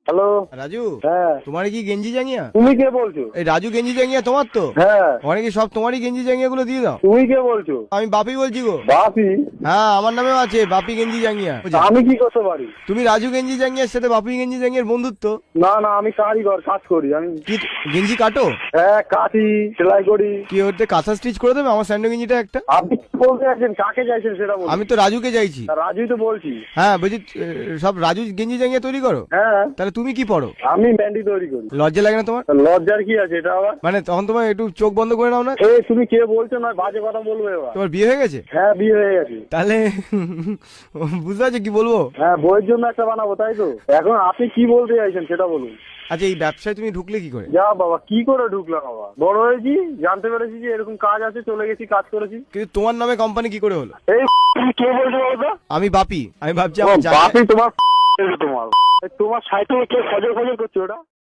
Hello Raju, হ্যাঁ তোমার কি গেঞ্জি জাঙ্গিয়া? তুমি কে বলছো? এই রাজু গেঞ্জি জাঙ্গিয়া তোমার তো? হ্যাঁ ওখানে কি সব তোমারই গেঞ্জি জাঙ্গিয়া গুলো দিয়ে দাও? তুমি কে বলছো? আমি বাপি বলছি গো। বাপি? হ্যাঁ, আমার নামেও আছে বাপি গেঞ্জি জাঙ্গিয়া। তা আমি কি করতে পারি? তুমি রাজু গেঞ্জি জাঙ্গিয়ার সাথে বাপি গেঞ্জি জাঙ্গিয়ার বন্ধুত্ব? না না, আমি কারিগর, কাজ করি আমি। কি গেঞ্জি কাটো? হ্যাঁ কাটি, সেলাই করি। কি ওতে কাঁথা স্টিচ করে দেবে আমার স্যান্ডো গেঞ্জিটা একটা? আপনি কি বলতে চাইছেন? কাকে চাইছেন সেটা বলুন। আমি তো রাজুকে চাইছি। তা রাজুই তো বলছি। হ্যাঁ বলছি, সব রাজু গেঞ্জি জাঙ্গিয়া তৈরি করো? হ্যাঁ তাহলে তুমি কি পড়ো? আমি ব্যান্ডি তৈরি করি। লজ্জা লাগে না তোমার? তা লজ্জার কি আছে এটা আবার? মানে তখন তোমার একটু চোখ বন্ধ করে নাও না। তুমি কে বলছো? না বাজে কথা বলবো এবার। তোমার বিয়ে হয়ে গেছে? হ্যাঁ বিয়ে হয়ে গেছে। তাহলে বুঝতে পারছো কি বলবো? হ্যাঁ বইয়ের জন্য একটা বানাবো, তাই তো? এখন আপনি কি বলতে চাইছেন সেটা বলুন। আচ্ছা, এই ব্যবসায় তুমি ঢুকলে কি করে? যা বাবা, কি করে ঢুকলাম বাবা? বড় হয়েছি, জানতে পেরেছি যে এরকম কাজ আছে, চলে গেছি, কাজ করেছি। কিন্তু তোমার নামে কোম্পানি কি করে হলো? এই তুমি কে বলছো বলতো? আমি বাপি, আমি ভাবছি আমার বাপি তোমার তোমার সাইটে কে ফজর ফজর করছে ওটা?